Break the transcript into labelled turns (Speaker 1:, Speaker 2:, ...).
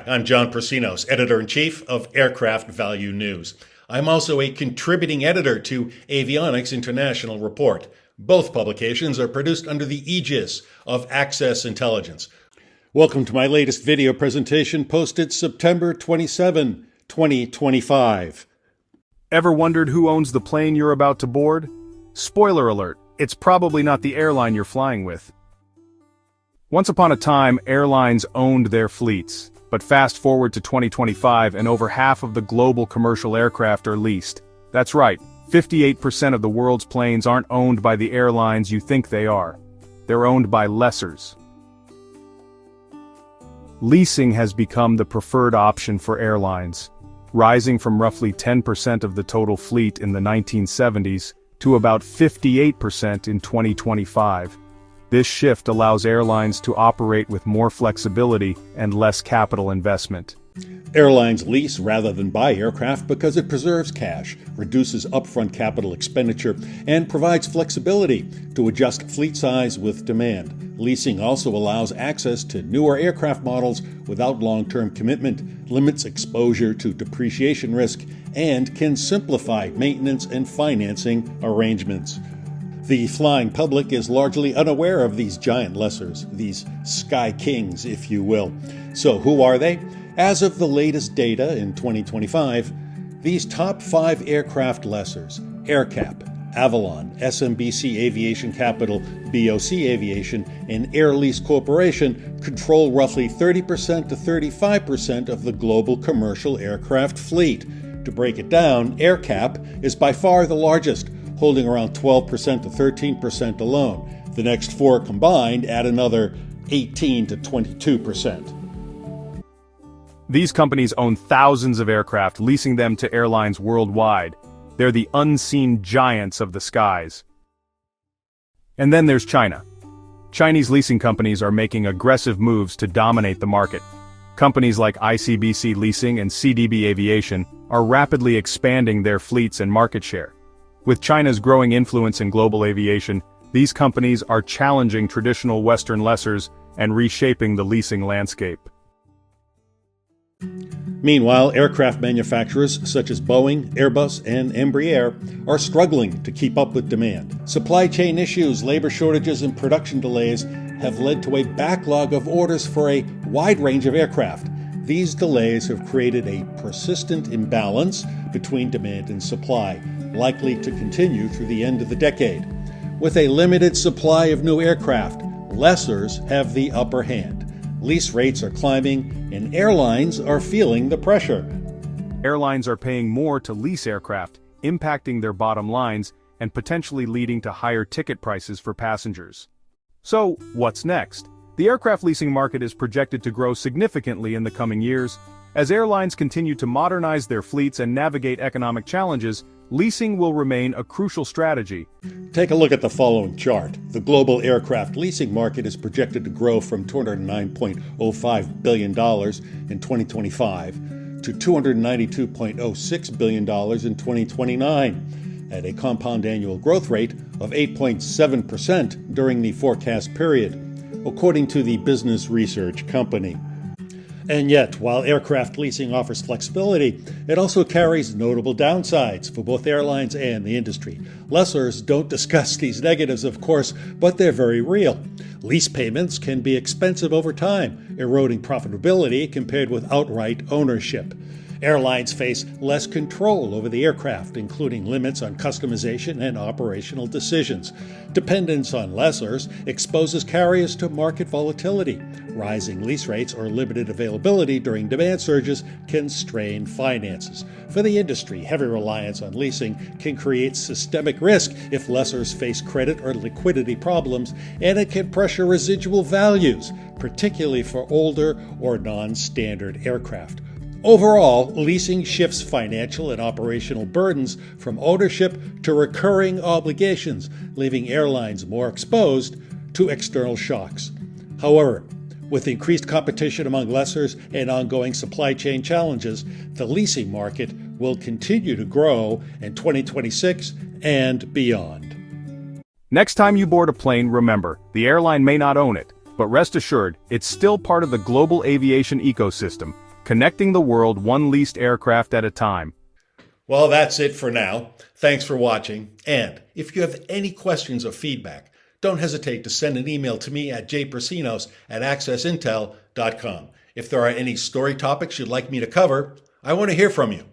Speaker 1: I'm John Persinos, Editor-in-Chief of Aircraft Value News. I'm also a contributing editor to Avionics International Report. Both publications are produced under the aegis of Access Intelligence. Welcome to my latest video presentation posted September 27, 2025.
Speaker 2: Ever wondered who owns the plane you're about to board? Spoiler alert, it's probably not the airline you're flying with. Once upon a time, airlines owned their fleets, but fast forward to 2025 and over half of the global commercial aircraft are leased. That's right, 58% of the world's planes aren't owned by the airlines you think they are. They're owned by lessors. Leasing has become the preferred option for airlines, rising from roughly 10% of the total fleet in the 1970s to about 58% in 2025. This shift allows airlines to operate with more flexibility and less capital investment.
Speaker 1: Airlines lease rather than buy aircraft because it preserves cash, reduces upfront capital expenditure, and provides flexibility to adjust fleet size with demand. Leasing also allows access to newer aircraft models without long-term commitment, limits exposure to depreciation risk, and can simplify maintenance and financing arrangements. The flying public is largely unaware of these giant lessors, these sky kings, if you will. So who are they? As of the latest data in 2025, these top 5 aircraft lessors, AerCap, Avalon, SMBC Aviation Capital, BOC Aviation, and Air Lease Corporation control roughly 30% to 35% of the global commercial aircraft fleet. To break it down, AerCap is by far the largest, holding around 12% to 13% alone. The next 4 combined add another 18 to 22%.
Speaker 2: These companies own thousands of aircraft, leasing them to airlines worldwide. They're the unseen giants of the skies. And then there's China. Chinese leasing companies are making aggressive moves to dominate the market. Companies like ICBC Leasing and CDB Aviation are rapidly expanding their fleets and market share. With China's growing influence in global aviation, these companies are challenging traditional Western lessors and reshaping the leasing landscape.
Speaker 1: Meanwhile, aircraft manufacturers such as Boeing, Airbus, and Embraer are struggling to keep up with demand. Supply chain issues, labor shortages, and production delays have led to a backlog of orders for a wide range of aircraft. These delays have created a persistent imbalance between demand and supply, likely to continue through the end of the decade. With a limited supply of new aircraft, lessors have the upper hand. Lease rates are climbing, and airlines are feeling the pressure.
Speaker 2: Airlines are paying more to lease aircraft, impacting their bottom lines and potentially leading to higher ticket prices for passengers. So, what's next? The aircraft leasing market is projected to grow significantly in the coming years. As airlines continue to modernize their fleets and navigate economic challenges, leasing will remain a crucial strategy.
Speaker 1: Take a look at the following chart. The global aircraft leasing market is projected to grow from $209.05 billion in 2025 to $292.06 billion in 2029, at a compound annual growth rate of 8.7% during the forecast period, according to the business research company. And yet, while aircraft leasing offers flexibility, it also carries notable downsides for both airlines and the industry. Lessors don't discuss these negatives, of course, but they're very real. Lease payments can be expensive over time, eroding profitability compared with outright ownership. Airlines face less control over the aircraft, including limits on customization and operational decisions. Dependence on lessors exposes carriers to market volatility. Rising lease rates or limited availability during demand surges can strain finances. For the industry, heavy reliance on leasing can create systemic risk if lessors face credit or liquidity problems, and it can pressure residual values, particularly for older or non-standard aircraft. Overall, leasing shifts financial and operational burdens from ownership to recurring obligations, leaving airlines more exposed to external shocks. However, with increased competition among lessors and ongoing supply chain challenges, the leasing market will continue to grow in 2026 and beyond.
Speaker 2: Next time you board a plane, remember, the airline may not own it, but rest assured, it's still part of the global aviation ecosystem, connecting the world one leased aircraft at a time.
Speaker 1: Well, that's it for now. Thanks for watching. And if you have any questions or feedback, don't hesitate to send an email to me at jpersinos@accessintel.com. If there are any story topics you'd like me to cover, I want to hear from you.